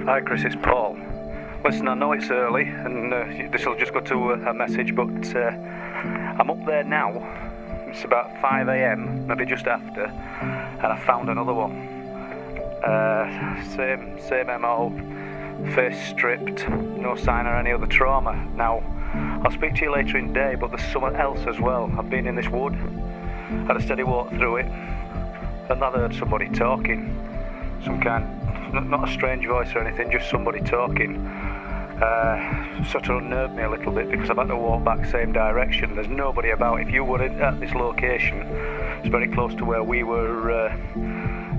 Hi Chris, it's Paul. Listen, I know it's early and this will just go to a message, but I'm up there now. It's about 5 AM, maybe just after, and I found another one. Same MO, face stripped, no sign of any other trauma. Now, I'll speak to you later in the day, but there's something else as well. I've been in this wood, had a steady walk through it, and I heard somebody talking. Some kind, not a strange voice or anything, just somebody talking. Sort of unnerved me a little bit because I've had to walk back same direction. There's nobody about. If you were at this location, it's very close to where we were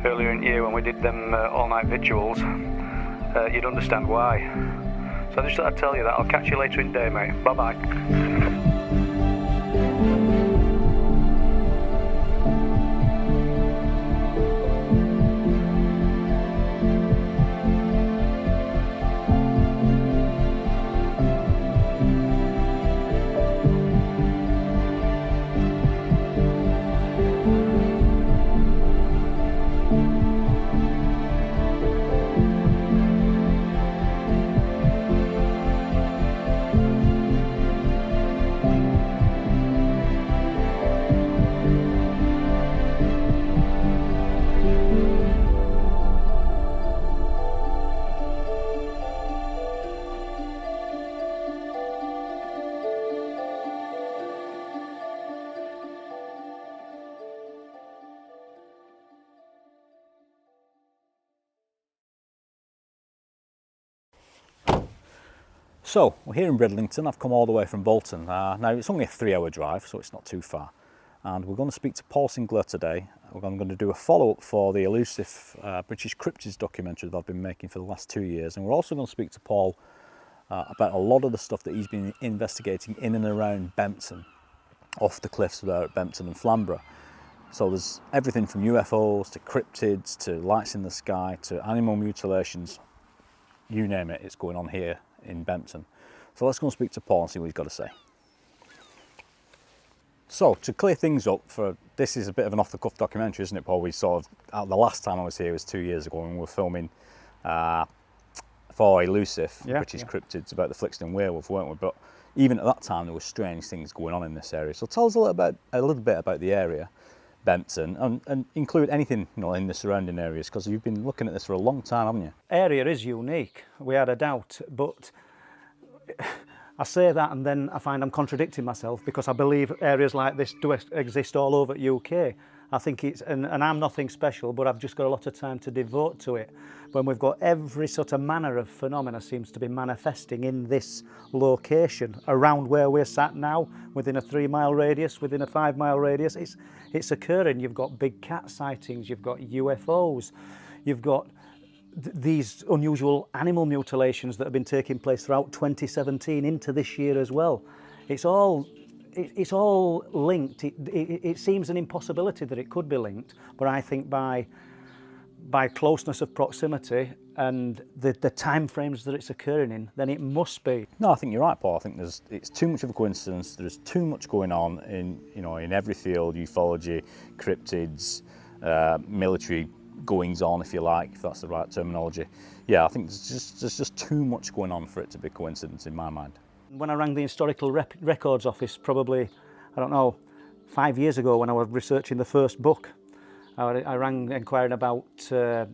earlier in the year when we did them all-night vigils, you'd understand why. So I just thought I'd tell you that. I'll catch you later in the day, mate. Bye-bye. So, we're here in Bridlington. I've come all the way from Bolton. Now, it's only a 3-hour drive, so it's not too far. And we're going to speak to Paul Sinclair today. I'm going to do a follow-up for the elusive British cryptids documentary that I've been making for the last 2 years. And we're also going to speak to Paul about a lot of the stuff that he's been investigating in and around Bempton, off the cliffs there at Bempton and Flamborough. So there's everything from UFOs to cryptids to lights in the sky to animal mutilations. You name it, it's going on here in Bempton. So let's go and speak to Paul and see what he's got to say. So to clear things up, this is a bit of an off-the-cuff documentary, isn't it, Paul? We sort of, the last time I was here was 2 years ago when we were filming for Elusive, British cryptids, about the Flixton werewolf, weren't we? But even at that time there were strange things going on in this area. So tell us a little bit about the area, Bempton, and include anything in the surrounding areas, because you've been looking at this for a long time, haven't you? Area is unique, without a doubt, but I say that and then I find I'm contradicting myself, because I believe areas like this do exist all over the UK. I think it's, and I'm nothing special, but I've just got a lot of time to devote to it. When we've got every sort of manner of phenomena seems to be manifesting in this location, around where we're sat now, within a 3-mile radius, within a 5-mile radius, it's occurring. You've got big cat sightings, you've got UFOs, you've got these unusual animal mutilations that have been taking place throughout 2017 into this year as well. It's all linked. It seems an impossibility that it could be linked, but I think by closeness of proximity and the time frames that it's occurring in, then it must be. No, I think you're right, Paul. I think it's too much of a coincidence. There's too much going on in every field: ufology, cryptids, military goings on, if you like, if that's the right terminology. Yeah, I think there's just too much going on for it to be coincidence in my mind. When I rang the Historical Records Office, probably, I don't know, 5 years ago when I was researching the first book, I rang inquiring about the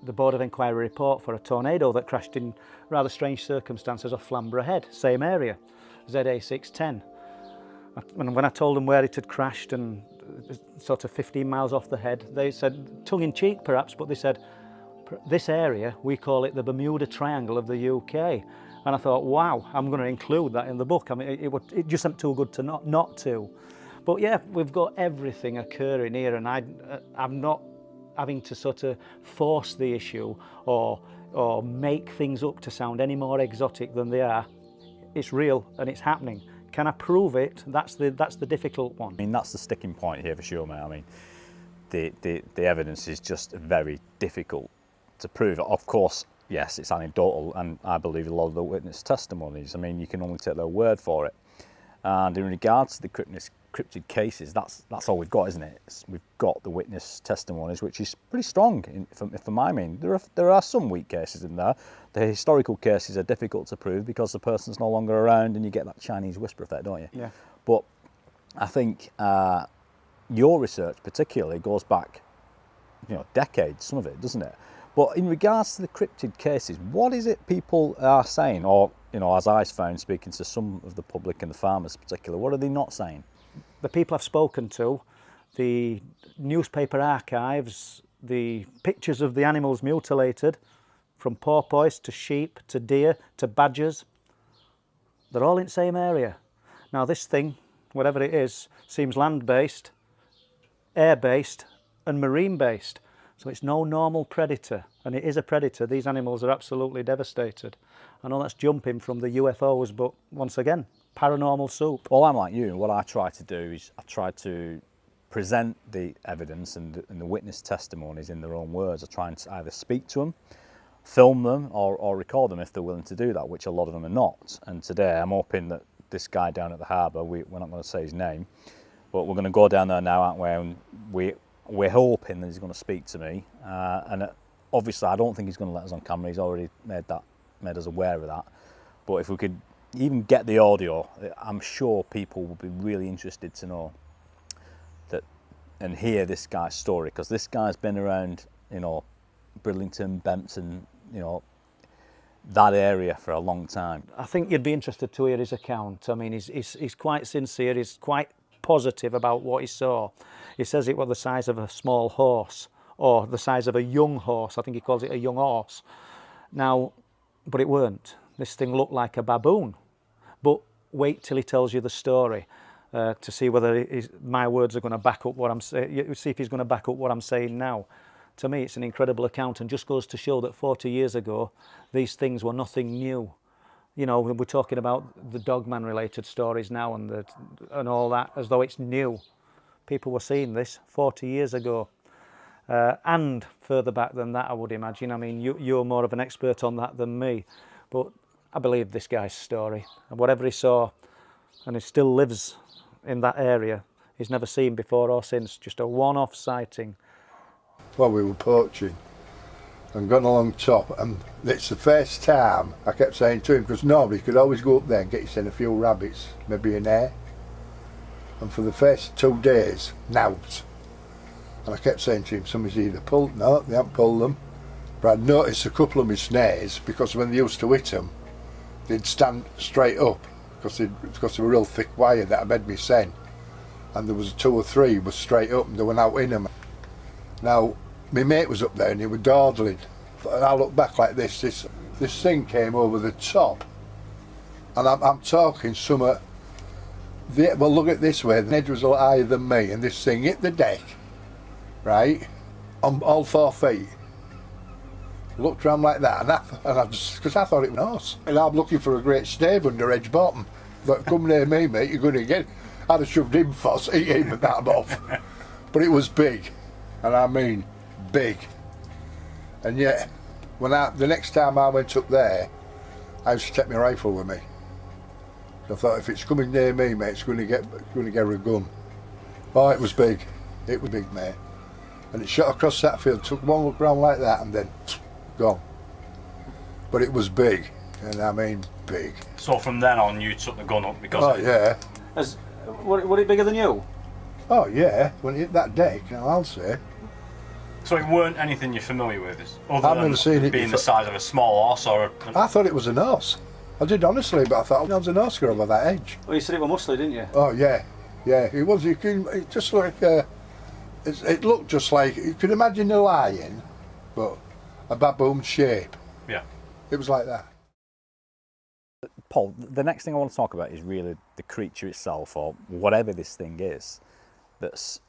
Board of Inquiry report for a tornado that crashed in rather strange circumstances off Flamborough Head, same area, ZA610. And when I told them where it had crashed and sort of 15 miles off the head, they said, tongue-in-cheek perhaps, but they said, this area, we call it the Bermuda Triangle of the UK. And I thought, wow, I'm going to include that in the book. I mean, it just seemed too good to not to. But yeah, we've got everything occurring here, and I'm not having to sort of force the issue or make things up to sound any more exotic than they are. It's real and it's happening. Can I prove it? That's the difficult one. I mean, that's the sticking point here for sure, mate. I mean, the evidence is just very difficult to prove. Of course, yes, it's anecdotal, and I believe a lot of the witness testimonies, I mean, you can only take their word for it. And in regards to the cryptid cases, that's all we've got, isn't it? We've got the witness testimonies, which is pretty strong, for my meaning. There are some weak cases in there. The historical cases are difficult to prove because the person's no longer around, and you get that Chinese whisper effect, don't you? Yeah. But I think your research particularly goes back, decades, some of it, doesn't it? But in regards to the cryptid cases, what is it people are saying, or as I found speaking to some of the public and the farmers in particular, what are they not saying? The people I've spoken to, the newspaper archives, the pictures of the animals mutilated, from porpoise to sheep to deer to badgers, they're all in the same area. Now this thing, whatever it is, seems land-based, air-based and marine-based. So it's no normal predator, and it is a predator. These animals are absolutely devastated. I know that's jumping from the UFOs, but once again, paranormal soup. Well, I'm like you. What I try to do is I try to present the evidence and the witness testimonies in their own words. I try and either speak to them, film them, or record them if they're willing to do that, which a lot of them are not. And today I'm hoping that this guy down at the harbour, we're not going to say his name, but we're going to go down there now, aren't we? And we're hoping that he's going to speak to me, and obviously I don't think he's going to let us on camera. He's already made us aware of that. But if we could even get the audio, I'm sure people will be really interested to know that and hear this guy's story, because this guy's been around, Bridlington, Bempton, that area for a long time. I think you'd be interested to hear his account. I mean, he's quite sincere. He's quite positive about what he saw. He says it was the size of a small horse, or the size of a young horse. I think he calls it a young horse. Now, but it weren't. This thing looked like a baboon. But wait till he tells you the story to see whether my words are going to back up what I'm saying. See if he's going to back up what I'm saying now. To me, it's an incredible account, and just goes to show that 40 years ago, these things were nothing new. We're talking about the Dogman related stories now and all that as though it's new. People were seeing this 40 years ago. And further back than that, I would imagine. I mean, you're more of an expert on that than me. But I believe this guy's story. And whatever he saw, and he still lives in that area, he's never seen before or since. Just a one-off sighting. Well, we were poaching and gone along top, and it's the first time I kept saying to him, because nobody could always go up there and get yourself a few rabbits, maybe an hare. And for the first 2 days, nouts. And I kept saying to him, somebody's either pulled, no, they haven't pulled them. But I'd noticed a couple of my snares, because when they used to hit them, they'd stand straight up, because they were real thick wire that I made me send. And there was 2 or 3 was straight up, and they went out in them. Now, my mate was up there and he was dawdling. And I looked back like this thing came over the top. And I'm talking well, look at it this way, the edge was a lot higher than me, and this thing hit the deck, right, on all 4 feet. Looked around like that, because I thought it was an horse. And I'm looking for a great stave under edge bottom. But come near me, mate, you're going to get. I'd have shoved him first, eat him and that off. But it was big, and I mean big. And yet, the next time I went up there, I used to take my rifle with me. I thought, if it's coming near me, mate, it's going to get a gun. Oh, it was big. It was big, mate. And it shot across that field, took one look round like that, and then gone. But it was big, and I mean big. So from then on, you took the gun up because. Oh yeah. Was it bigger than you? Oh yeah. When it hit that deck, now I'll say. So it weren't anything you're familiar with, I've other never seen than it being before. the size of a small horse or. I thought it was an horse. I did honestly, but I thought it was an horse over that edge. Well, you said it was muscly, didn't you? Oh yeah, yeah. It was. It just like it looked just like, you could imagine a lion, but a baboon shape. Yeah. It was like that. Paul, the next thing I want to talk about is really the creature itself, or whatever this thing is that's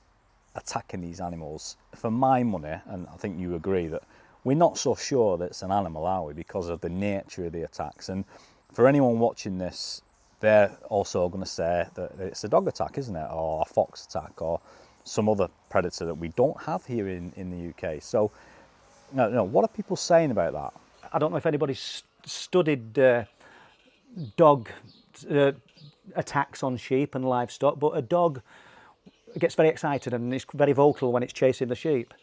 attacking these animals. For my money, and I think you agree, that we're not so sure that it's an animal, are we, because of the nature of the attacks. And for anyone watching this, they're also going to say that it's a dog attack, isn't it, or a fox attack, or some other predator that we don't have here in the UK. So, no, what are people saying about that? I don't know if anybody's studied dog attacks on sheep and livestock, but a dog gets very excited and it's very vocal when it's chasing the sheep.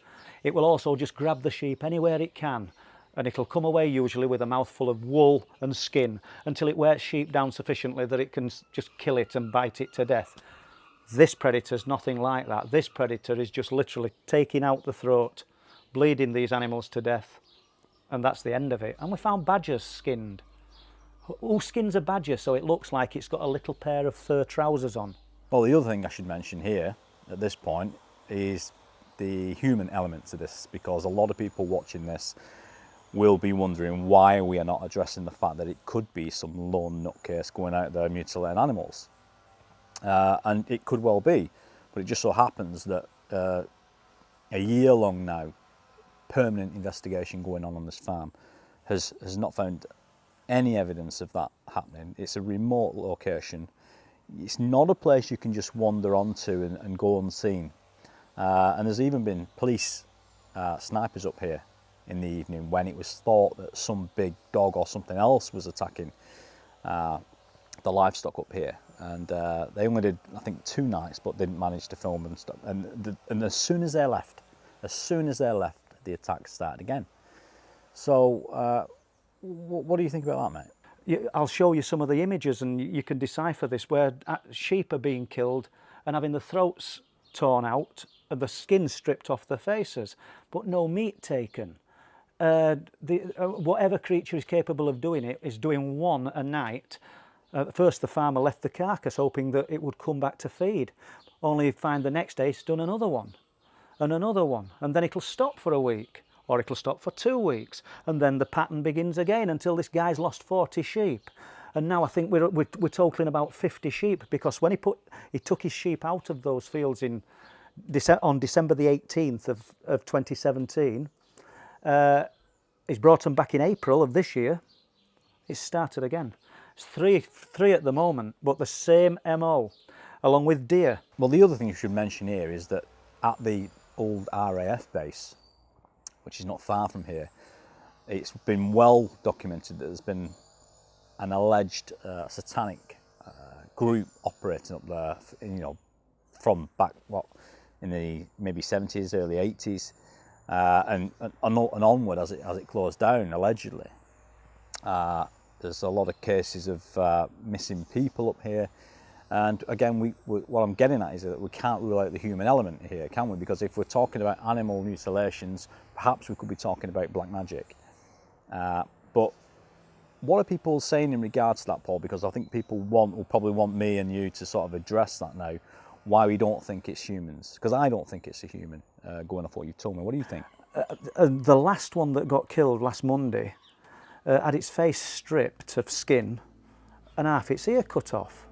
It will also just grab the sheep anywhere it can, and it'll come away usually with a mouthful of wool and skin until it wears sheep down sufficiently that it can just kill it and bite it to death. This predator's nothing like that. This predator is just literally taking out the throat, bleeding these animals to death, and that's the end of it. And we found badgers skinned. Who skins a badger so it looks like it's got a little pair of fur trousers on? Well, the other thing I should mention here at this point is the human element to this, because a lot of people watching this will be wondering why we are not addressing the fact that it could be some lone nutcase going out there mutilating animals. And it could well be, but it just so happens that a year long now permanent investigation going on this farm has not found any evidence of that happening. It's a remote location. It's not a place you can just wander onto and go unseen. And there's even been police snipers up here in the evening when it was thought that some big dog or something else was attacking the livestock up here. And they only did, I think, 2 nights, but didn't manage to film and stuff. And as soon as they left, the attacks started again. So what do you think about that, mate? I'll show you some of the images and you can decipher this, where sheep are being killed and having the throats torn out and the skin stripped off their faces, but no meat taken. Whatever creature is capable of doing it is doing one a night. First the farmer left the carcass hoping that it would come back to feed, only find the next day it's done another one and another one, and then it'll stop for a week, or it'll stop for 2 weeks, and then the pattern begins again until this guy's lost 40 sheep. And now I think we're totaling about 50 sheep, because when he took his sheep out of those fields on December the 18th of 2017, he's brought them back in April of this year. It's started again. It's three at the moment, but the same MO, along with deer. Well, the other thing you should mention here is that at the old RAF base, which is not far from here, it's been well documented that there's been an alleged satanic group operating up there, from back in the maybe 70s, early 80s, and onward as it closed down, allegedly. There's a lot of cases of missing people up here, and again, what I'm getting at is that we can't rule out the human element here, can we? Because if we're talking about animal mutilations, perhaps we could be talking about black magic. But what are people saying in regards to that, Paul? Because I think people will probably want me and you to sort of address that now, why we don't think it's humans. Because I don't think it's a human, going off what you told me. What do you think? The last one that got killed last Monday had its face stripped of skin and half its ear cut off.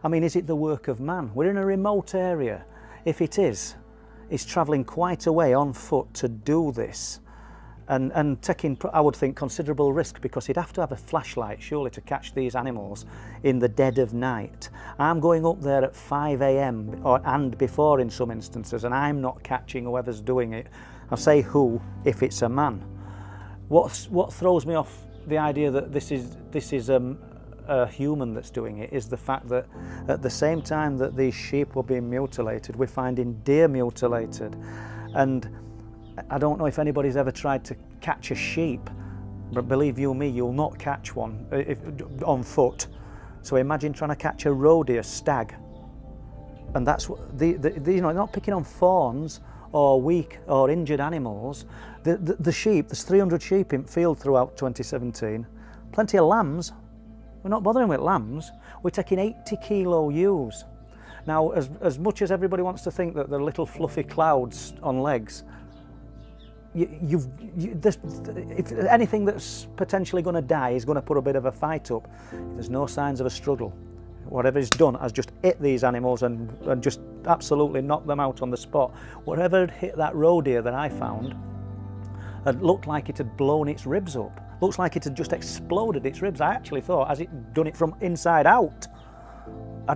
I mean, is it the work of man? We're in a remote area. If it is, he's travelling quite a way on foot to do this, and taking, I would think, considerable risk, because he'd have to have a flashlight surely to catch these animals in the dead of night. I'm going up there at 5 a.m. and before in some instances, and I'm not catching whoever's doing it. I say who if it's a man. What throws me off the idea that this is a human that's doing it is the fact that at the same time that these sheep were being mutilated, we're finding deer mutilated. And I don't know if anybody's ever tried to catch a sheep, but believe you me, you'll not catch one on foot. So imagine trying to catch a roe deer, stag. And that's what they're not picking on fawns or weak or injured animals. The sheep, there's 300 sheep in field throughout 2017, plenty of lambs. We're not bothering with lambs. We're taking 80 kilo ewes. Now, as much as everybody wants to think that they're little fluffy clouds on legs, if anything that's potentially going to die is going to put a bit of a fight up. There's no signs of a struggle. Whatever is done has just hit these animals and just absolutely knocked them out on the spot. Whatever had hit that roe deer that I found had looked like it had blown its ribs up. Looks like it had just exploded its ribs. I actually thought, has it done it from inside out?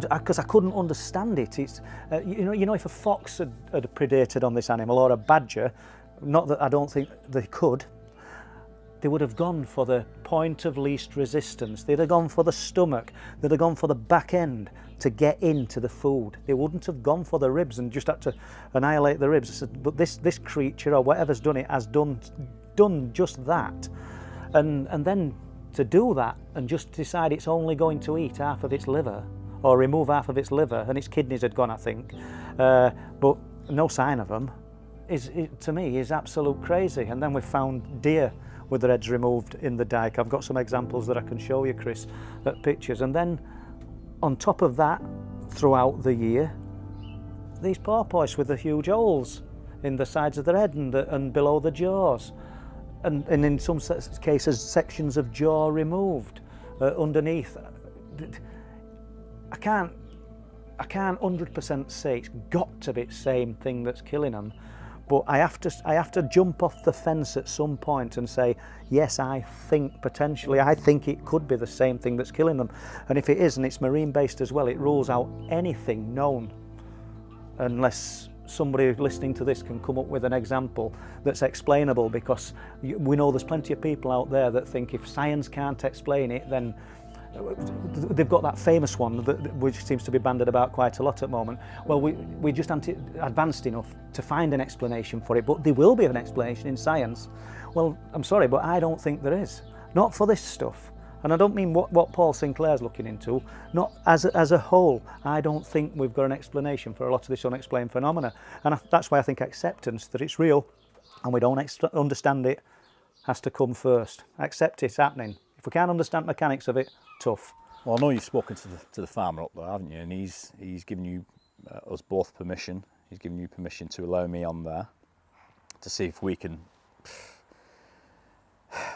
Because I couldn't understand it. It's you know, if a fox had predated on this animal, or a badger, not that I don't think they could, they would have gone for the point of least resistance. They'd have gone for the stomach. They'd have gone for the back end to get into the food. They wouldn't have gone for the ribs and just had to annihilate the ribs. I said, but this creature or whatever's done it has done just that. And then to do that and just decide it's only going to eat half of its liver or remove half of its liver, and its kidneys had gone, I think, but no sign of them, to me is absolute crazy. And then we found deer with their heads removed in the dike. I've got some examples that I can show you, Chris, at pictures. And then on top of that, throughout the year, these porpoise with the huge holes in the sides of their head and below the jaws, and in some cases sections of jaw removed underneath. I can't 100% say it's got to be the same thing that's killing them, but I have to jump off the fence at some point and say, yes, I think it could be the same thing that's killing them. And if it is, and it's marine based as well, it rules out anything known, unless somebody listening to this can come up with an example that's explainable, because we know there's plenty of people out there that think if science can't explain it, then they've got that famous one which seems to be bandied about quite a lot at the moment. Well, we just aren't advanced enough to find an explanation for it, but there will be an explanation in science. Well, I'm sorry, but I don't think there is. Not for this stuff. And I don't mean what Paul Sinclair's looking into. Not as a whole. I don't think we've got an explanation for a lot of this unexplained phenomena. And that's why I think acceptance that it's real and we don't understand it has to come first. Accept it's happening. If we can't understand the mechanics of it, tough. Well, I know you've spoken to the farmer up there, haven't you? And he's given you us both permission. He's given you permission to allow me on there to see if we can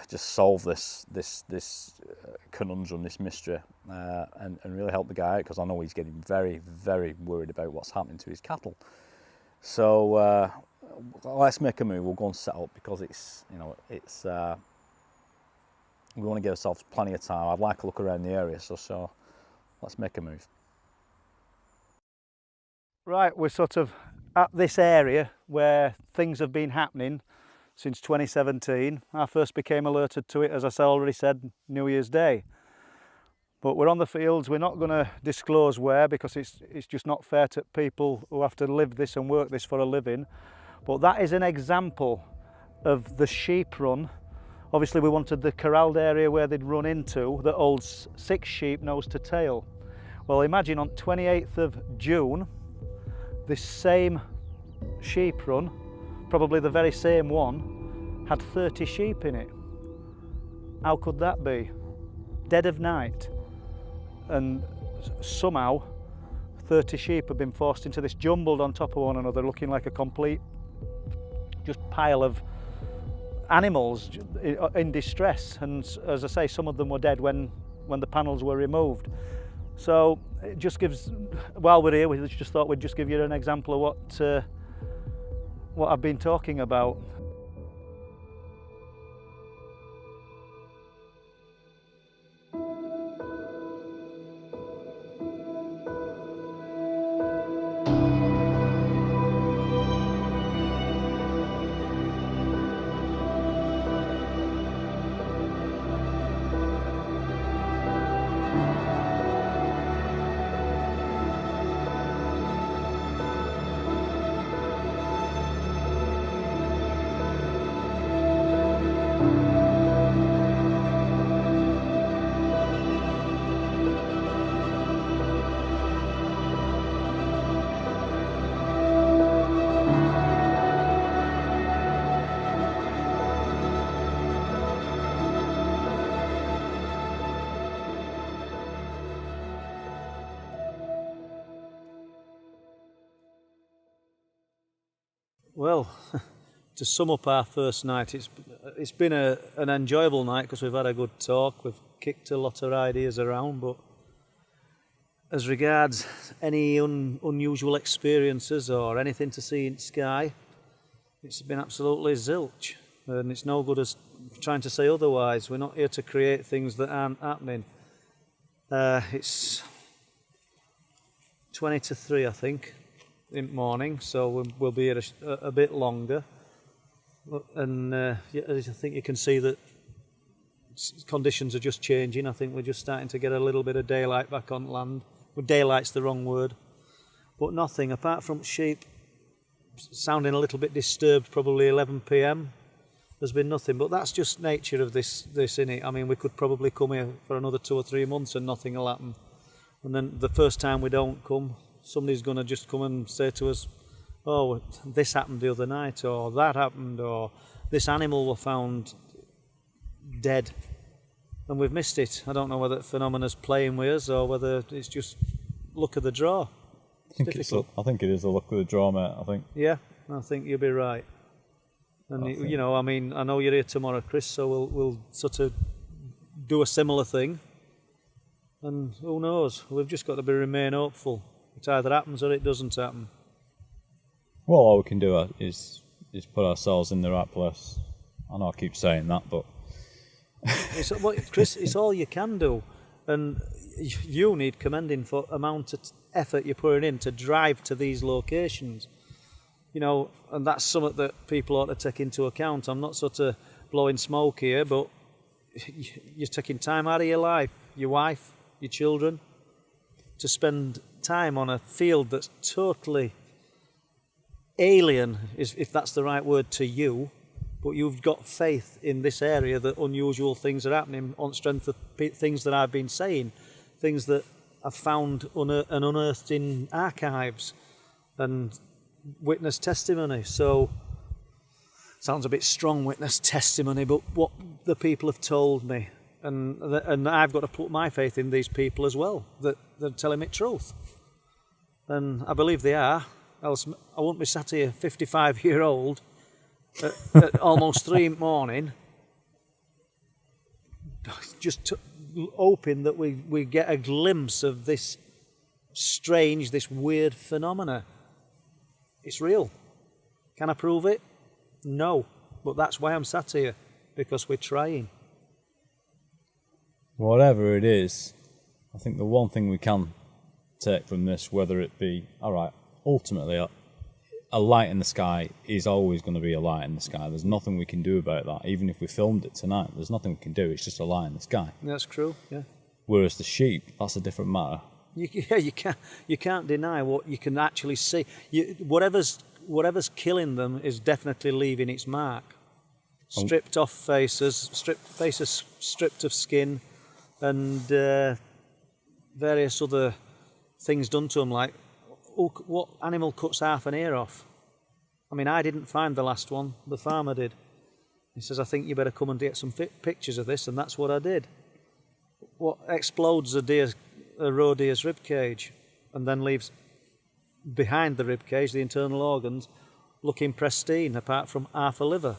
just solve this conundrum, this mystery, and really help the guy out, because I know he's getting very, very worried about what's happening to his cattle. So let's make a move. We'll go and set up, because it's we want to give ourselves plenty of time. I'd like a look around the area, so let's make a move. Right, we're sort of at this area where things have been happening since 2017. I first became alerted to it, as I already said, New Year's Day. But we're on the fields. We're not going to disclose where, because it's just not fair to people who have to live this and work this for a living. But that is an example of the sheep run. Obviously we wanted the corralled area where they'd run into that holds 6 sheep nose to tail. Well, imagine on 28th of June, this same sheep run, probably the very same one, had 30 sheep in it. How could that be? Dead of night. And somehow 30 sheep have been forced into this, jumbled on top of one another, looking like a complete just pile of animals in distress. And as I say, some of them were dead when the panels were removed. So it just gives, while we're here, we just thought we'd just give you an example of what I've been talking about. Well, to sum up our first night, it's been an enjoyable night because we've had a good talk, we've kicked a lot of ideas around, but as regards any unusual experiences or anything to see in Skye, it's been absolutely zilch, and it's no good as trying to say otherwise. We're not here to create things that aren't happening. It's 20 to 3, I think, in the morning, so we'll be here a bit longer. And yeah, I think you can see that conditions are just changing. I think we're just starting to get a little bit of daylight back on land. Well, daylight's the wrong word. But nothing, apart from sheep sounding a little bit disturbed, probably 11 p.m. There's been nothing, but that's just nature of this innit? I mean, we could probably come here for another 2 or 3 months and nothing will happen. And then the first time we don't come, somebody's going to just come and say to us, oh, this happened the other night, or that happened, or this animal was found dead. And we've missed it. I don't know whether the phenomena's playing with us or whether it's just luck of the draw. I think it is the luck of the draw, mate. I think. Yeah, I think you'll be right. And you know, I mean, I know you're here tomorrow, Chris, so we'll sort of do a similar thing. And who knows? We've just got to remain hopeful. It either happens or it doesn't happen. Well, all we can do is put ourselves in the right place. I know I keep saying that, but Chris, it's all you can do, and you need commending for amount of effort you're putting in to drive to these locations. You know, and that's something that people ought to take into account. I'm not sort of blowing smoke here, but you're taking time out of your life, your wife, your children, to spend time on a field that's totally alien, if that's the right word, to you. But you've got faith in this area that unusual things are happening on strength of things that I've been saying, things that I've found and unearthed in archives and witness testimony. So, sounds a bit strong, witness testimony, but what the people have told me, and I've got to put my faith in these people as well, that they're telling me truth. And I believe they are, else I won't be sat here 55-year-old at almost 3 in the morning, just hoping that we get a glimpse of this strange, this weird phenomena. It's real. Can I prove it? No. But that's why I'm sat here, because we're trying. Whatever it is, I think the one thing we can take from this, whether it be, all right, ultimately, a light in the sky is always going to be a light in the sky. There's nothing we can do about that. Even if we filmed it tonight, there's nothing we can do. It's just a light in the sky. That's true, yeah. Whereas the sheep, that's a different matter. You can't deny what you can actually see. Whatever's killing them is definitely leaving its mark. Stripped off faces, stripped of skin, and various other things done to them, like what animal cuts half an ear off? I mean, I didn't find the last one, the farmer did. He says, I think you better come and get some pictures of this, and that's what I did. What explodes a roe deer's rib cage and then leaves behind the rib cage the internal organs looking pristine apart from half a liver.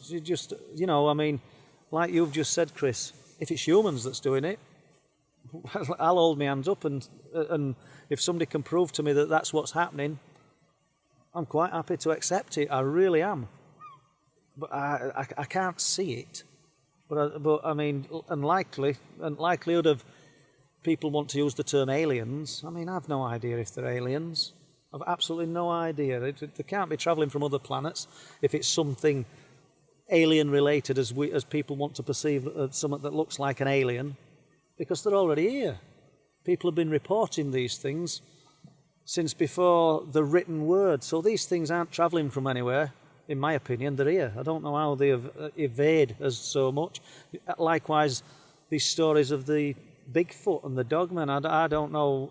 You just, you know, I mean, like you've just said, Chris, if it's humans that's doing it, I'll hold my hands up, and if somebody can prove to me that that's what's happening, I'm quite happy to accept it. I really am. But I can't see it. But I mean, and likelihood of people want to use the term aliens. I mean, I've no idea if they're aliens. I've absolutely no idea. They can't be travelling from other planets if it's something alien related, as people want to perceive something that looks like an alien, because they're already here. People have been reporting these things since before the written word. So these things aren't travelling from anywhere. In my opinion, they're here. I don't know how they evade us so much. Likewise, these stories of the Bigfoot and the Dogman, I don't know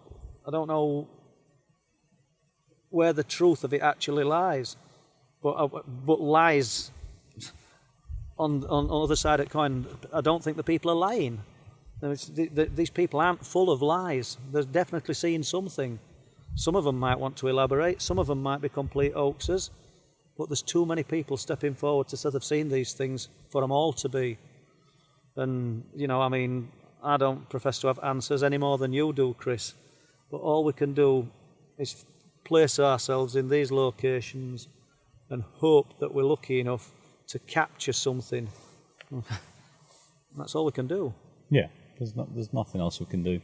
where the truth of it actually lies. But lies on the other side of the coin, I don't think the people are lying. These people aren't full of lies. They're definitely seeing something. Some of them might want to elaborate. Some of them might be complete hoaxes. But there's too many people stepping forward to say they've seen these things for them all to be. And, you know, I mean, I don't profess to have answers any more than you do, Chris. But all we can do is place ourselves in these locations and hope that we're lucky enough to capture something. That's all we can do. Yeah, there's nothing else we can do.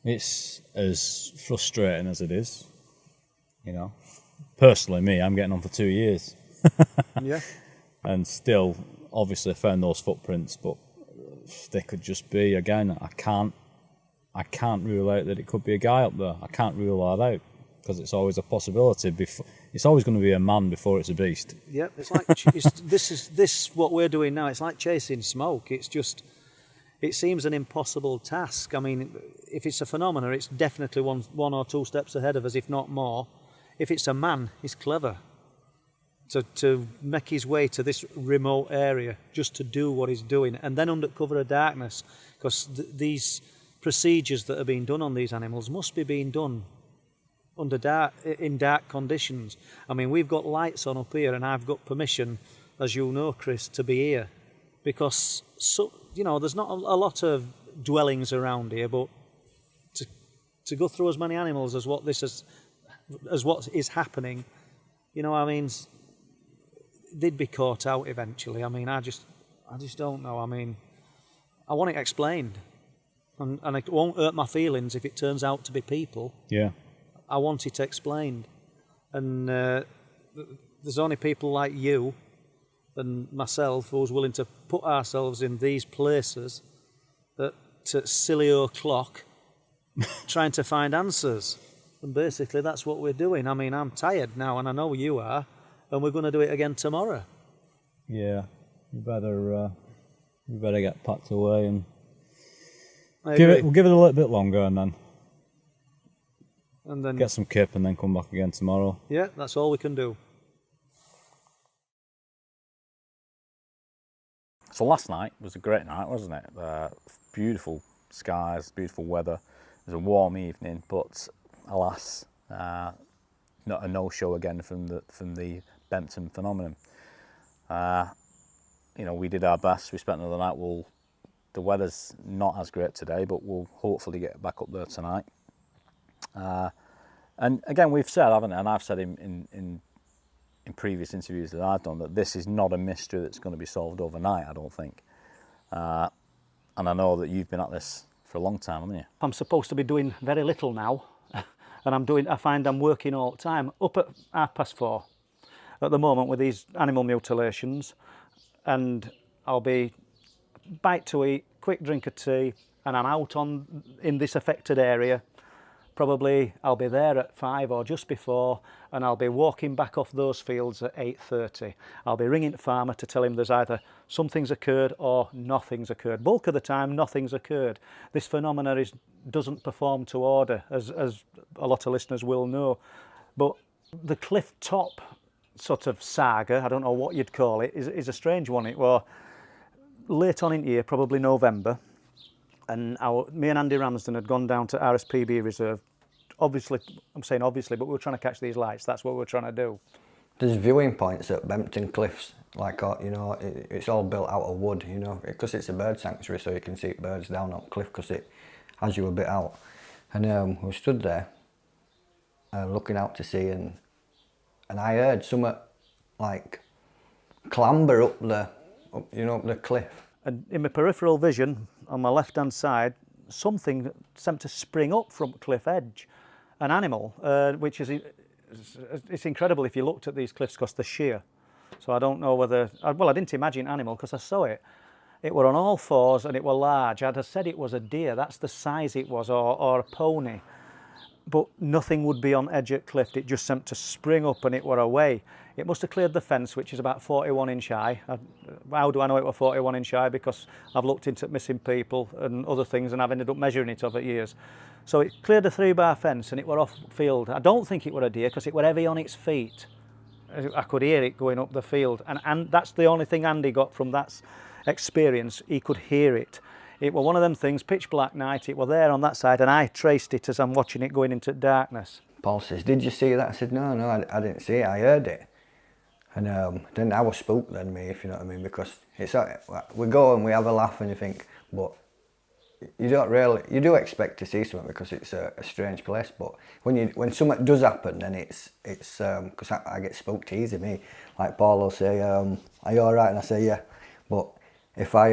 It's as frustrating as it is, you know. Personally, I'm getting on for 2 years. Yeah. And still, obviously found those footprints, but they could just be, again, I can't rule out that it could be a guy up there. I can't rule that out, because it's always a possibility. It's always going to be a man before it's a beast. Yep, it's like this what we're doing now. It's like chasing smoke. It seems an impossible task. I mean, if it's a phenomena, it's definitely one or two steps ahead of us, if not more. If it's a man, he's clever. To make his way to this remote area just to do what he's doing, and then under cover of darkness, because these procedures that are being done on these animals must be being done in dark conditions. I mean, we've got lights on up here, and I've got permission, as you know, Chris, to be here, because there's not a lot of dwellings around here, but to go through as many animals as what is happening, I mean, they'd be caught out eventually. I mean, I just don't know. I mean, I want it explained, and it won't hurt my feelings if it turns out to be people. Yeah. I want it explained, and there's only people like you and myself who's willing to put ourselves in these places at silly o'clock trying to find answers. And basically that's what we're doing. I mean, I'm tired now, and I know you are, and we're going to do it again tomorrow. Yeah, we better get packed away and we'll give it a little bit longer, and then get some kip, and then come back again tomorrow. Yeah, that's all we can do. So last night was a great night, wasn't it? Beautiful skies, beautiful weather. It was a warm evening, but alas, not a no-show again from the Bempton phenomenon. We did our best. We spent another night. The weather's not as great today, but we'll hopefully get back up there tonight. And again, we've said, haven't we, and I've said in previous interviews that I've done, that this is not a mystery that's going to be solved overnight, I don't think. And I know that you've been at this for a long time, haven't you? I'm supposed to be doing very little now, and I find I'm working all the time, up at 4:30 at the moment with these animal mutilations, and I'll be bite to eat, quick drink of tea, and I'm out in this affected area. Probably I'll be there at 5 or just before, and I'll be walking back off those fields at 8:30. I'll be ringing the farmer to tell him there's either something's occurred or nothing's occurred. Bulk of the time, nothing's occurred. This phenomena doesn't perform to order, as a lot of listeners will know. But the cliff top sort of saga, I don't know what you'd call it, is a strange one. It was late on in the year, probably November, and me and Andy Ramsden had gone down to RSPB Reserve. Obviously, I'm saying obviously, but we were trying to catch these lights. That's what we were trying to do. There's viewing points at Bempton Cliffs, like, it's all built out of wood, because it's a bird sanctuary, so you can see birds down on cliff because it has you a bit out. And we stood there looking out to sea, and I heard something like clamber up the cliff. And in my peripheral vision, on my left-hand side, something seemed to spring up from cliff edge, an animal, which is it's incredible if you looked at these cliffs because they're sheer. So I don't know whether, I didn't imagine animal because I saw it. It were on all fours and it were large. I'd have said it was a deer, that's the size it was, or a pony. But nothing would be on edge at cliff. It just seemed to spring up and it were away. It must have cleared the fence, which is about 41 inch high. How do I know it was 41 inch high? Because I've looked into missing people and other things, and I've ended up measuring it over years. So it cleared a 3-bar fence and it were off field. I don't think it were a deer because it were heavy on its feet. I could hear it going up the field, and that's the only thing Andy got from that experience. He could hear it. It were one of them things, pitch black night, it were there on that side, and I traced it as I'm watching it going into darkness. Paul says, "Did you see that?" I said, no, I didn't see it, I heard it. And then I was spooked then, me, if you know what I mean, because we go and we have a laugh and you think, but you do expect to see something because it's a strange place, but when something does happen, then it's because I get spooked easy, me. Like Paul will say, "Are you all right?" And I say, "Yeah," but if I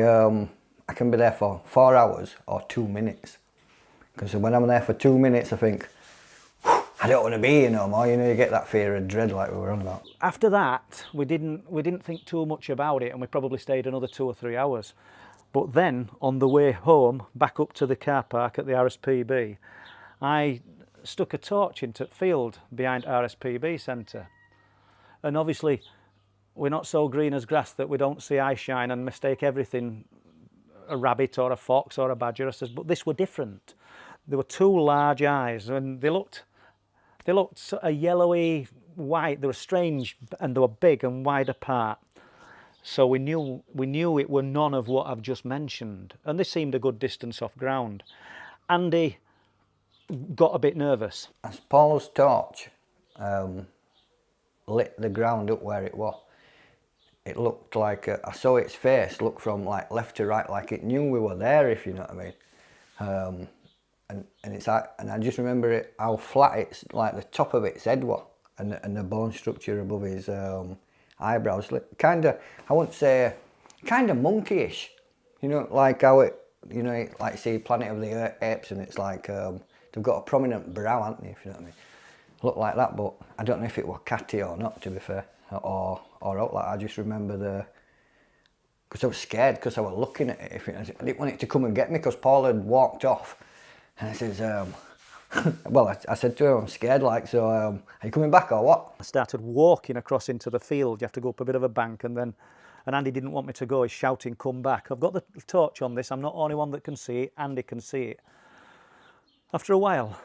can be there for 4 hours or 2 minutes, because when I'm there for 2 minutes, I think, I don't want to be here no more. You know, you get that fear of dread like we were on about. After that, we didn't think too much about it, and we probably stayed another 2 or 3 hours. But then, on the way home, back up to the car park at the RSPB, I stuck a torch into the field behind RSPB Centre. And obviously, we're not so green as grass that we don't see eye shine and mistake everything a rabbit or a fox or a badger. But this were different. There were 2 large eyes, and they looked a yellowy white. They were strange, and they were big and wide apart. So we knew it were none of what I've just mentioned, and they seemed a good distance off ground. Andy got a bit nervous. As Paul's torch lit the ground up where it was, it looked like I saw its face look from like left to right, like it knew we were there, if you know what I mean. And it's like, and I just remember it how flat it's like the top of its head was, and the bone structure above his eyebrows, kind of, I wouldn't say, kind of monkeyish, you know, like how it, you know, like see Planet of the Apes, and it's like they've got a prominent brow, haven't they, if you know what I mean. Looked like that, but I don't know if it was catty or not, to be fair, or out like. I just remember because I was scared because I was looking at it. I didn't want it to come and get me because Paul had walked off, and I says, well, I said to him, I'm scared, like, so are you coming back or what? I started walking across into the field. You have to go up a bit of a bank, and Andy didn't want me to go. He's shouting, come back. I've got the torch on this. I'm not the only one that can see it. Andy can see it. After a while,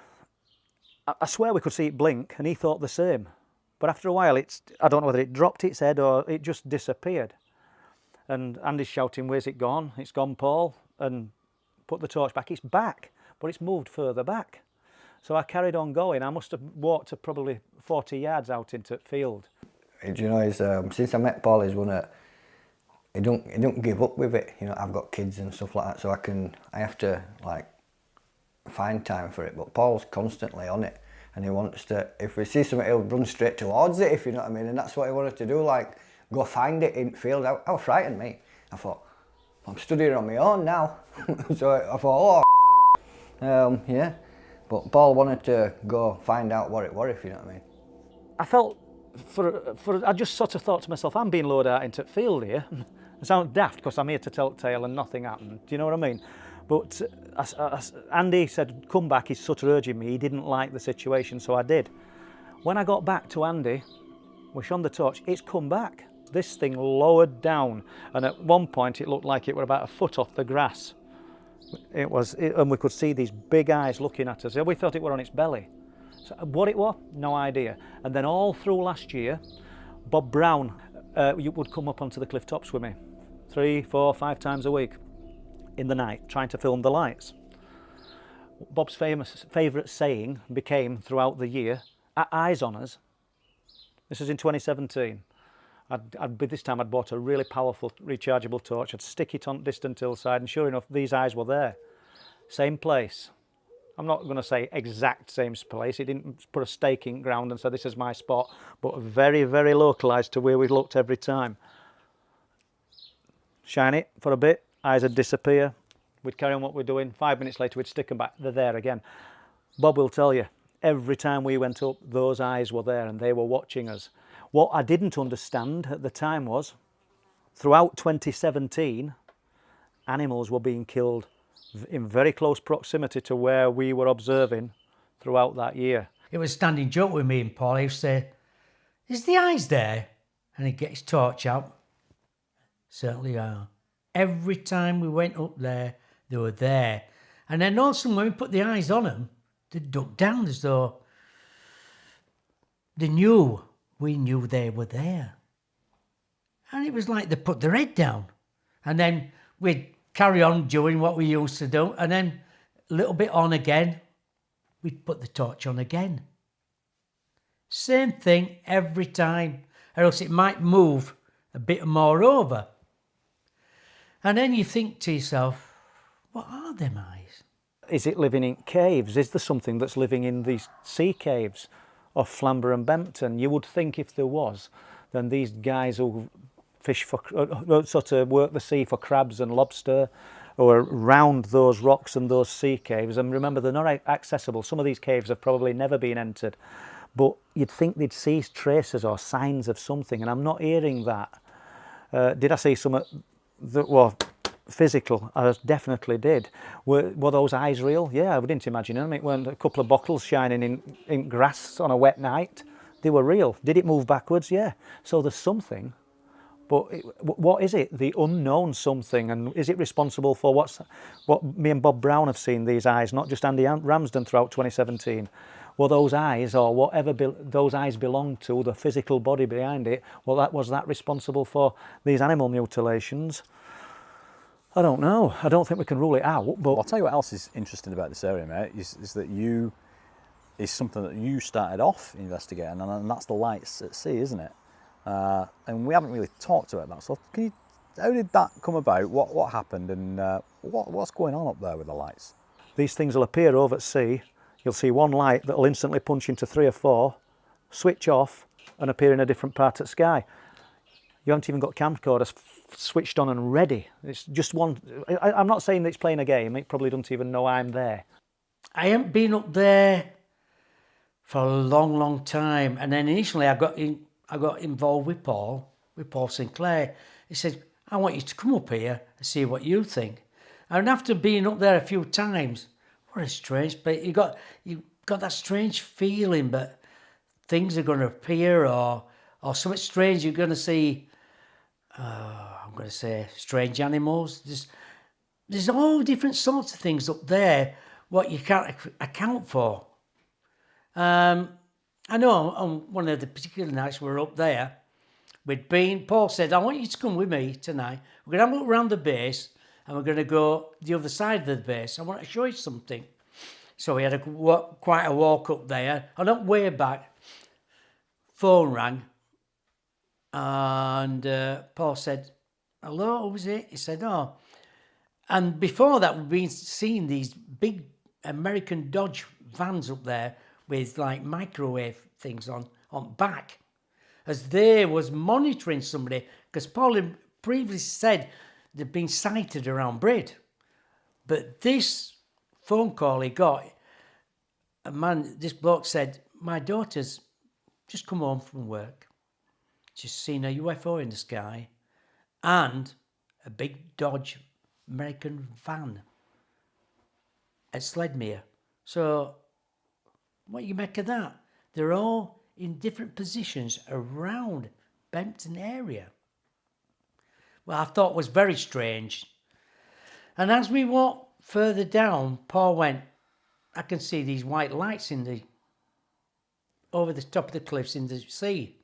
I swear we could see it blink, and he thought the same. But after a while, I don't know whether it dropped its head or it just disappeared. And Andy's shouting, where's it gone? It's gone, Paul. And put the torch back. It's back, but it's moved further back. So I carried on going. I must have walked probably 40 yards out into the field. Do you know, he's, since I met Paul, he's one that he don't give up with it. You know, I've got kids and stuff like that, so I have to like find time for it. But Paul's constantly on it, and he wants to. If we see something, he'll run straight towards it, if you know what I mean. And that's what he wanted to do, like go find it in the field. How frightened me. I thought, I'm studying on my own now. So I thought, oh, yeah. But Paul wanted to go find out what it was, if you know what I mean. I felt, I just sort of thought to myself, I'm being lowered out into the field here. I sound daft because I'm here to tell the tale and nothing happened. Do you know what I mean? But Andy said, come back, he's sort of urging me. He didn't like the situation, so I did. When I got back to Andy, we shone the torch, it's come back. This thing lowered down, and at one point it looked like it were about a foot off the grass. And we could see these big eyes looking at us. We thought it were on its belly. So what it was, no idea. And then all through last year, Bob Brown would come up onto the cliff tops with me 3, 4, 5 times a week in the night, trying to film the lights. Bob's favourite saying became throughout the year, eyes on us. This was in 2017. This time I'd bought a really powerful rechargeable torch. I'd stick it on distant hillside, and sure enough, these eyes were there. Same place. I'm not going to say exact same place. He didn't put a stake in ground and say this is my spot, but very, very localised to where we looked every time. Shine it for a bit, eyes would disappear. We'd carry on what we're doing. 5 minutes later, we'd stick them back. They're there again. Bob will tell you, every time we went up, those eyes were there and they were watching us. What I didn't understand at the time was, throughout 2017, animals were being killed in very close proximity to where we were observing throughout that year. It was a standing joke with me and Paul. He would say, is the eyes there? And he'd get his torch out. Certainly are. Every time we went up there, they were there. And then also when we put the eyes on them, they'd duck down as though they knew. We knew they were there. And it was like they put their head down. And then we'd carry on doing what we used to do. And then a little bit on again, we'd put the torch on again. Same thing every time. Or else it might move a bit more over. And then you think to yourself, what are them eyes? Is it living in caves? Is there something that's living in these sea caves of Flamborough and Bempton? You would think if there was, then these guys who fish for, sort of work the sea for crabs and lobster or around those rocks and those sea caves. And remember, they're not accessible. Some of these caves have probably never been entered, but you'd think they'd see traces or signs of something, and I'm not hearing that. Did I see some that were physical? I definitely did. Were those eyes real? Yeah, I didn't imagine them. It weren't a couple of bottles shining in grass on a wet night. They were real. Did it move backwards? Yeah. So there's something. But what is it? The unknown something, and is it responsible for what me and Bob Brown have seen, these eyes, not just Andy Ramsden throughout 2017? Well, those eyes, or whatever those eyes belong to, the physical body behind it, well, was that responsible for these animal mutilations? I don't know. I don't think we can rule it out. But I'll tell you what else is interesting about this area, mate, is that is something that you started off investigating, and that's the lights at sea, isn't it? And we haven't really talked about that. So how did that come about? What happened, and what's going on up there with the lights? These things will appear over at sea. You'll see one light that'll instantly punch into 3 or 4, switch off, and appear in a different part of the sky. You haven't even got camcorders switched on and ready. It's just one. I'm not saying that it's playing a game. It probably doesn't even know I'm there. I haven't been up there for a long, long time. And then initially I got involved with Paul Sinclair. He said, I want you to come up here and see what you think. And after being up there a few times, what a strange place. You got that strange feeling that things are going to appear, or something strange. You're going to see, I'm going to say, strange animals. There's all different sorts of things up there what you can't account for. I know on one of the particular nights we were up there, Paul said, I want you to come with me tonight. We're going to have a look around the base, and we're going to go the other side of the base. I want to show you something. So we had quite a walk up there. On our way back, phone rang, and Paul said, hello, who's it? He said, oh. And before that, we've been seeing these big American Dodge vans up there with like microwave things on back, as they was monitoring somebody, because Paul had previously said they'd been sighted around Brid. But this phone call he got, this bloke said, my daughter's just come home from work. She's seen a UFO in the sky and a big Dodge American van at Sledmere. So what do you make of that? They're all in different positions around Bempton area. Well, I thought was very strange. And as we walked further down, Paul went, I can see these white lights over the top of the cliffs in the sea.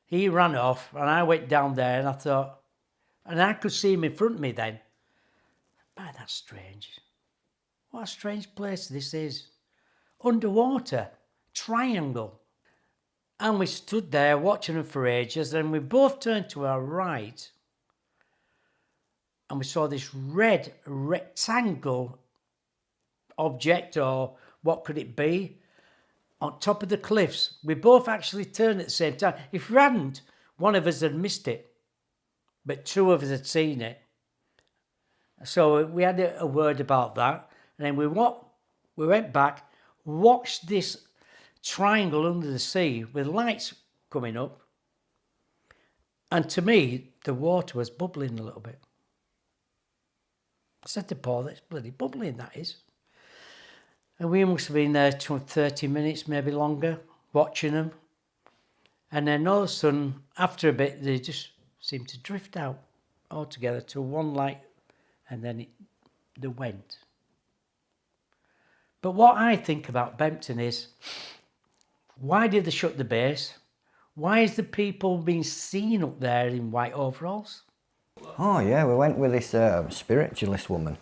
He ran off, and I went down there, and I thought, and I could see him in front of me then. Man, that's strange. What a strange place this is. Underwater, triangle. And we stood there watching them for ages, and we both turned to our right, and we saw this red rectangle object, or what could it be, on top of the cliffs. We both actually turned at the same time. If we hadn't, one of us had missed it, but 2 of us had seen it. So we had a word about that, and then we went back, watched this triangle under the sea with lights coming up, and to me the water was bubbling a little bit. I said to Paul, that's bloody bubbling, that is. And we must have been there 30 minutes, maybe longer, watching them. And then all of a sudden, after a bit, they just seemed to drift out altogether to one light, and then they went. But what I think about Bempton is, why did they shut the base? Why is the people being seen up there in white overalls? Oh yeah, we went with this spiritualist woman.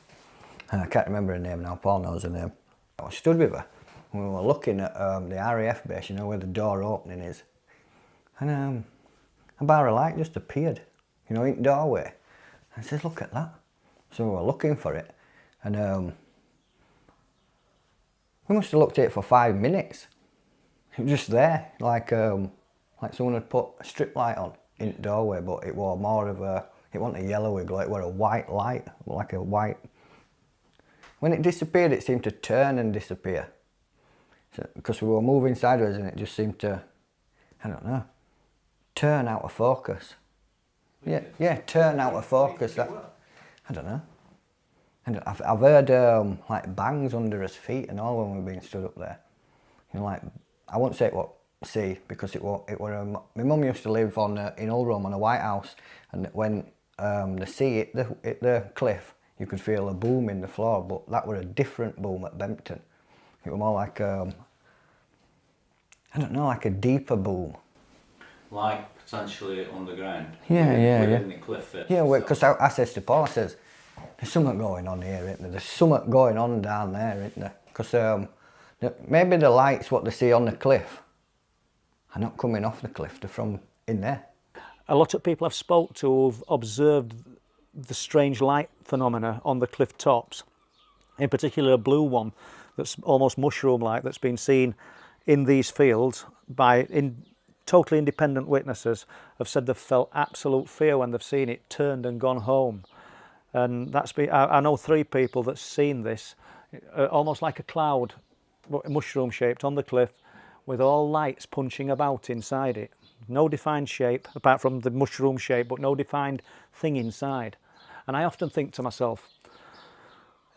I can't remember her name now, Paul knows her name. I stood with her and we were looking at the RAF base, you know, where the door opening is. And a bar of light just appeared, you know, in the doorway. I said, look at that. So we were looking for it, and we must have looked at it for 5 minutes. It was just there, like someone had put a strip light on in the doorway, but it was more of a, it wasn't a yellowy glow, it was a white light, like a white when it disappeared, it seemed to turn and disappear. So, because we were moving sideways and it just seemed to, I don't know, turn out of focus. Yeah, turn out of focus. That, I don't know. And I've heard like bangs under his feet and all when we've been stood up there. You know, like, I won't say it what because it were my mum used to live on in Ulrum on a white house, and when the sea hit the cliff, you could feel a boom in the floor, but that were a different boom at Bempton. It was more like I don't know, like a deeper boom. Like potentially underground? Yeah. Within the cliff face? Yeah, because I says to Paul, I says, there's something going on here, isn't there? There's something going on down there, isn't there? Because maybe the lights what they see on the cliff are not coming off the cliff, they're from in there. A lot of people I've spoke to have observed the strange light phenomena on the cliff tops, in particular a blue one that's almost mushroom-like that's been seen in these fields by totally independent witnesses have said they've felt absolute fear when they've seen it turned and gone home. And that's been, I know 3 people that's seen this, almost like a cloud, mushroom shaped on the cliff, with all lights punching about inside it. No defined shape, apart from the mushroom shape, but no defined thing inside. And I often think to myself,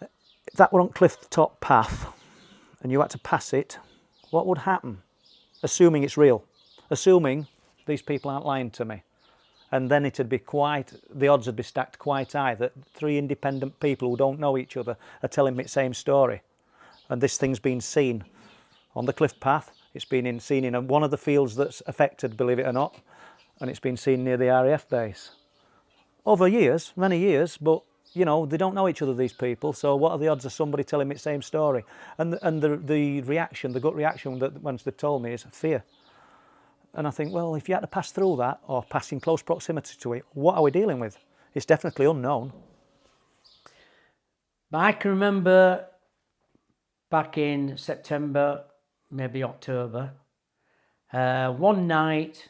if that were on cliff top path and you had to pass it, what would happen? Assuming it's real, assuming these people aren't lying to me. And then it'd be the odds would be stacked quite high that 3 independent people who don't know each other are telling me the same story. And this thing's been seen on the cliff path, it's been seen in one of the fields that's affected, believe it or not, and it's been seen near the RAF base. Over years, many years, but you know, they don't know each other, these people, so what are the odds of somebody telling me the same story? And the reaction, the gut reaction that once they told me is fear. And I think, well, if you had to pass through that or pass in close proximity to it, what are we dealing with? It's definitely unknown. But I can remember back in September, maybe October, one night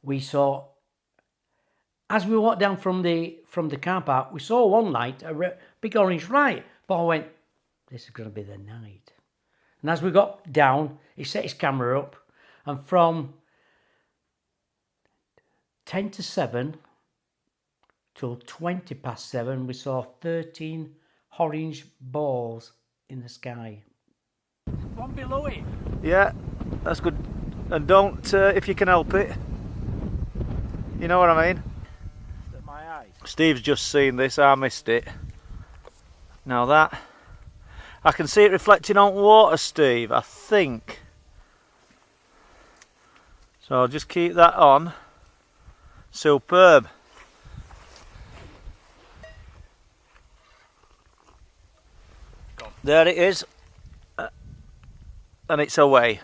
we saw, as we walked down from the car park, we saw one light, a big orange light. Paul went, this is going to be the night. And as we got down, he set his camera up, and from 10 to 7 till 20 past 7, we saw 13 orange balls in the sky. One below it. Yeah, that's good. And don't, if you can help it, you know what I mean? My eyes. Steve's just seen this, I missed it. Now that, I can see it reflecting on water, Steve, I think. So I'll just keep that on. Superb. There it is. And it's away.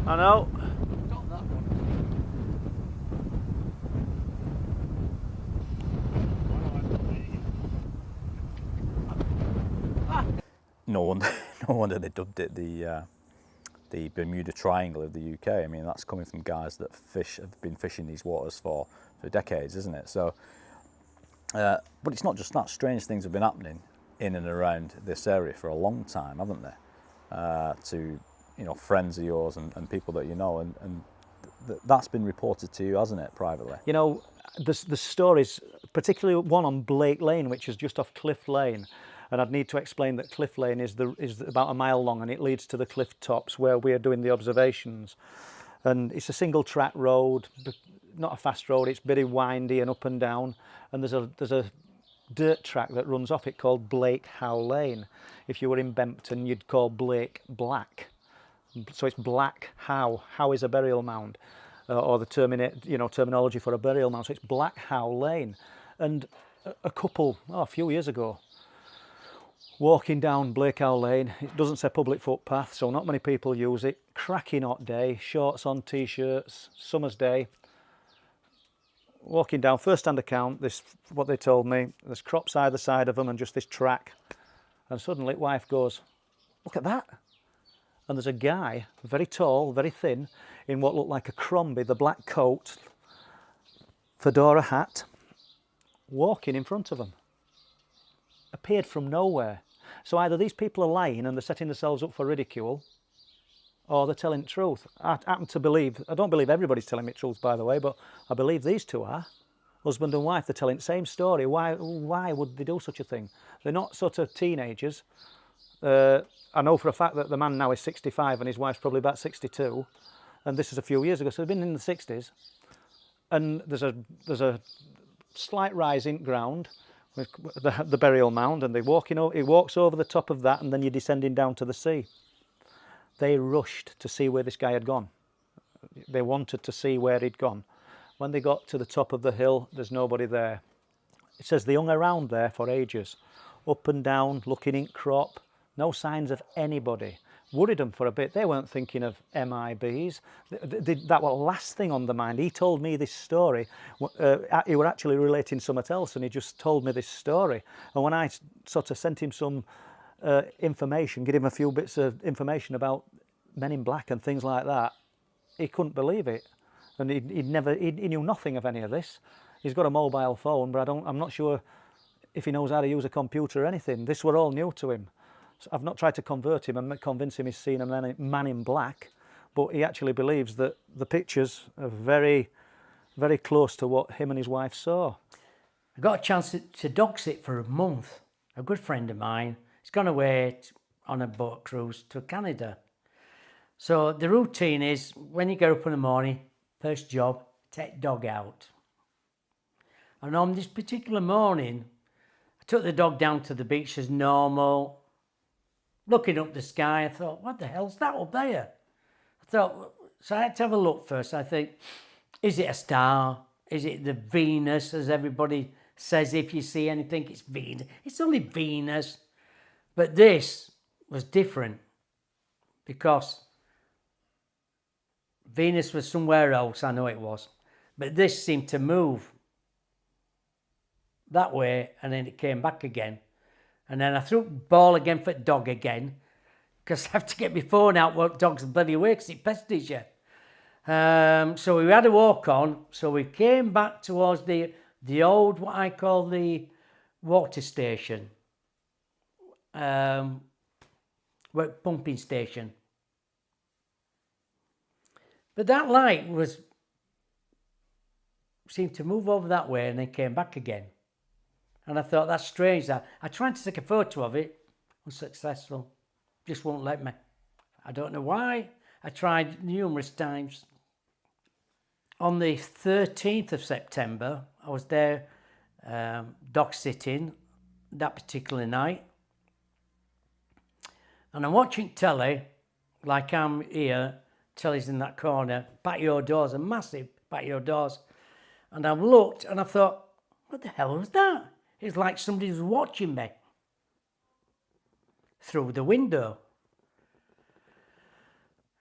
I know. No wonder they dubbed it the Bermuda Triangle of the UK. I mean, that's coming from guys that have been fishing these waters for decades, isn't it? So, but it's not just that. Strange things have been happening in and around this area for a long time, haven't they? To, you know, friends of yours and people that you know, and that's been reported to you, hasn't it, privately? You know, the stories, particularly one on Blake Lane, which is just off Cliff Lane. And I'd need to explain that Cliff Lane is about a mile long, and it leads to the cliff tops where we are doing the observations. And it's a single track road, not a fast road. It's very windy and up and down. And there's a dirt track that runs off it called Blake Howe Lane. If you were in Bempton, you'd call Blake Black. So it's Black Howe. Howe is a burial mound, or the terminology for a burial mound. So it's Black Howe Lane. And a few years ago, walking down Blake Howe Lane, it doesn't say public footpath, so not many people use it. Cracking hot day, shorts on, t-shirts, summer's day. Walking down, first-hand account, what they told me, there's crops either side of them and just this track. And suddenly wife goes, look at that. And there's a guy, very tall, very thin, in what looked like a Crombie, the black coat, fedora hat, walking in front of them. Appeared from nowhere. So either these people are lying and they're setting themselves up for ridicule, or they're telling the truth. I happen to believe, I don't believe everybody's telling me the truth, by the way, but I believe these two are. Husband and wife, they're telling the same story. Why would they do such a thing? They're not sort of teenagers. I know for a fact that the man now is 65 and his wife's probably about 62. And this is a few years ago, so they've been in the 60s. And there's a slight rise in ground with the burial mound, and he walks over the top of that, and then you're descending down to the sea. They rushed to see where this guy had gone. They wanted to see where he'd gone. When they got to the top of the hill, there's nobody there. It says they hung around there for ages, up and down, looking in crop, no signs of anybody. Worried them for a bit. They weren't thinking of MIBs. That was the last thing on the mind. He told me this story. He were actually relating something else, and he just told me this story. And when I sort of sent him some information, give him a few bits of information about Men in Black and things like that, he couldn't believe it. And he knew nothing of any of this. He's got a mobile phone, but I'm not sure if he knows how to use a computer or anything. This were all new to him. So I've not tried to convert him and convince him he's seen a man in black, but he actually believes that the pictures are very, very close to what him and his wife saw. I got a chance to dog sit for a month. A good friend of mine, he's gone away on a boat cruise to Canada. So the routine is, when you get up in the morning, first job, take dog out. And on this particular morning, I took the dog down to the beach as normal, looking up the sky. I thought, what the hell's that up there? I thought, so I had to have a look first. I think, is it a star? Is it the Venus, as everybody says? If you see anything, it's Venus. It's only Venus. But this was different, because Venus was somewhere else, I know it was. But this seemed to move that way, and then it came back again. And then I threw the ball again for the dog again, because I have to get my phone out while the dog's bloody away, because it pesters you. So we had a walk on, so we came back towards the old, what I call the water station, pumping station. But that light seemed to move over that way and then came back again. And I thought, that's strange. That I tried to take a photo of it, unsuccessful. Just won't let me. I don't know why. I tried numerous times. On the 13th of September, I was there dog sitting that particular night. And I'm watching telly, like I'm here, telly's in that corner, patio doors, a massive patio doors. And I've looked and I thought, what the hell was that? It's like somebody was watching me through the window.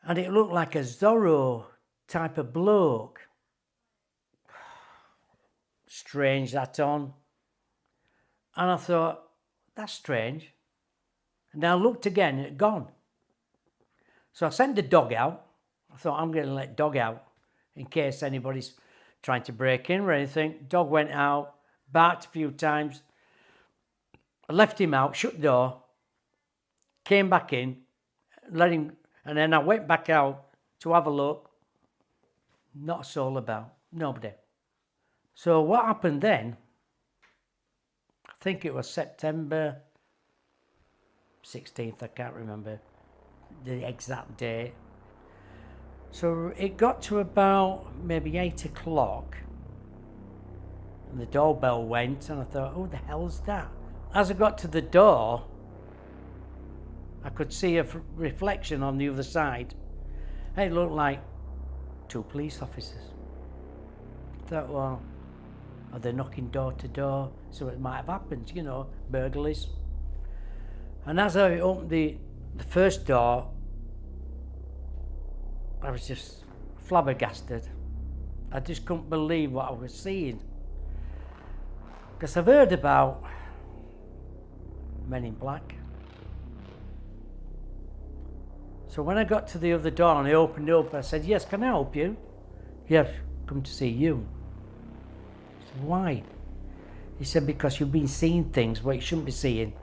And it looked like a Zorro type of bloke. Strange that on. And I thought, that's strange. And I looked again and it had gone. So I sent the dog out. I thought, I'm going to let dog out in case anybody's trying to break in or anything. Dog went out, barked a few times. I left him out, shut the door, came back in, let him, and then I went back out to have a look. Not a soul about, nobody. So what happened then, I think it was September 16th, I can't remember the exact date. So it got to about maybe 8 o'clock and the doorbell went and I thought, who the hell's that? As I got to the door, I could see a reflection on the other side. It looked like 2 police officers. I thought, well, are they knocking door to door? So it might have happened, you know, burglaries. And as I opened the first door, I was just flabbergasted. I just couldn't believe what I was seeing. Because I've heard about Men in Black. So when I got to the other door and I opened it up, I said, yes, can I help you? Yes, come to see you. I said, why? He said, because you've been seeing things what you shouldn't be seeing.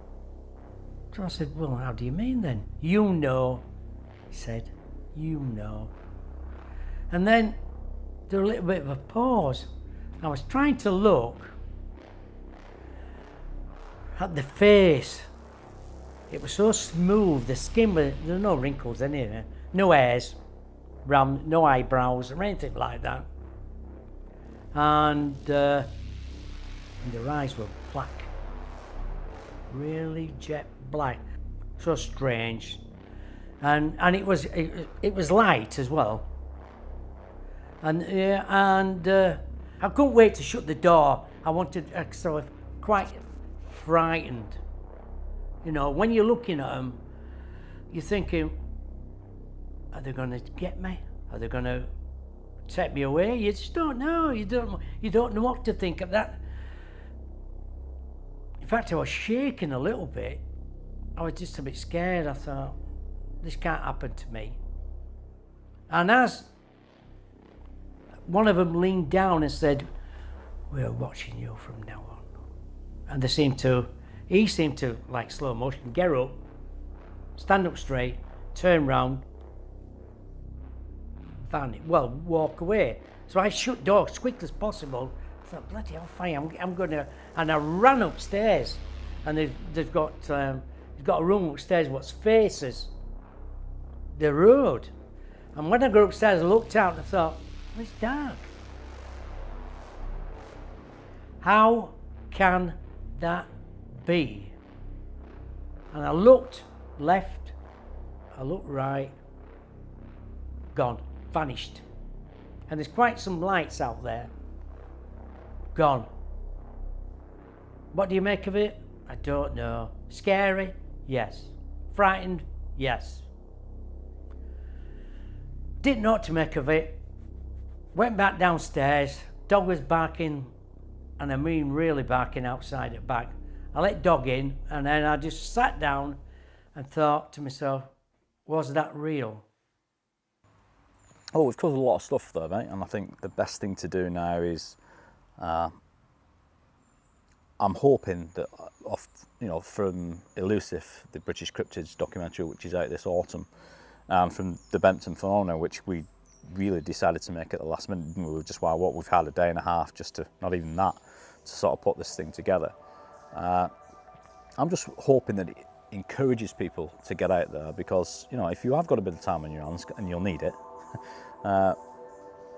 So I said, well, how do you mean then? You know, he said, you know. And then there was a little bit of a pause. I was trying to look at the face. It was so smooth, the skin, there were no wrinkles in it, no hairs, no eyebrows or anything like that. And their eyes were black, really jet black, so strange. And it was light as well. And I couldn't wait to shut the door. I wanted, so I was quite frightened. You know, when you're looking at them, you're thinking, are they going to get me? Are they going to take me away? You just don't know. You don't know what to think of that. In fact, I was shaking a little bit. I was just a bit scared. I thought, this can't happen to me. And as one of them leaned down and said, we're watching you from now on. And he seemed to, like slow motion, get up, stand up straight, turn round, walk away. So I shut doors as quick as possible. I thought, bloody hell, fine, I'm going to, and I ran upstairs. And they've got a room upstairs what faces the road. And when I got upstairs, I looked out and I thought, well, it's dark. How can that be? And I looked left, I looked right, gone, vanished. And there's quite some lights out there. Gone. What do you make of it? I don't know. Scary? Yes. Frightened? Yes. Didn't know what to make of it. Went back downstairs. Dog was barking, and I mean really barking outside at back. I let dog in, and then I just sat down and thought to myself, was that real? Oh, we've covered a lot of stuff though, mate, and I think the best thing to do now is I'm hoping that from Elusive, the British Cryptids documentary, which is out this autumn, and from the Bempton Phenomena, which we really decided to make at the last minute. We've had a day and a half just to, not even that, to sort of put this thing together. I'm just hoping that it encourages people to get out there, because if you have got a bit of time on your hands, and you'll need it,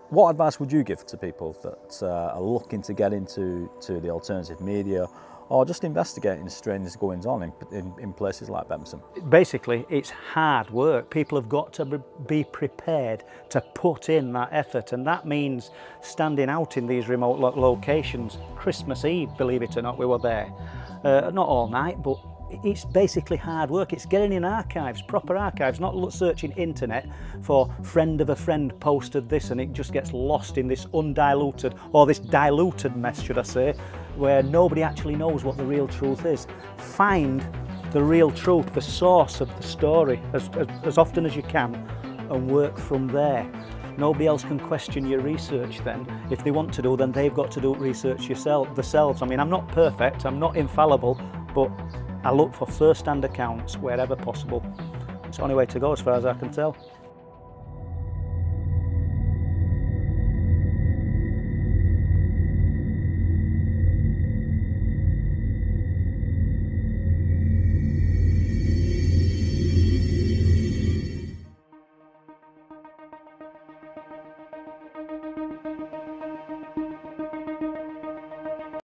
what advice would you give to people that are looking to get into the alternative media, or just investigating strange goings on in places like Bempton? Basically, it's hard work. People have got to be prepared to put in that effort, and that means standing out in these remote locations. Christmas Eve, believe it or not, we were there. Not all night, but it's basically hard work. It's getting in archives, proper archives, not searching internet for friend of a friend posted this and it just gets lost in this undiluted, or this diluted mess, should I say, where nobody actually knows what the real truth is. Find the real truth, the source of the story, as often as you can, and work from there. Nobody else can question your research then. If they want to do, then they've got to do research themselves. I mean, I'm not perfect, I'm not infallible, but I look for first-hand accounts wherever possible. It's the only way to go as far as I can tell.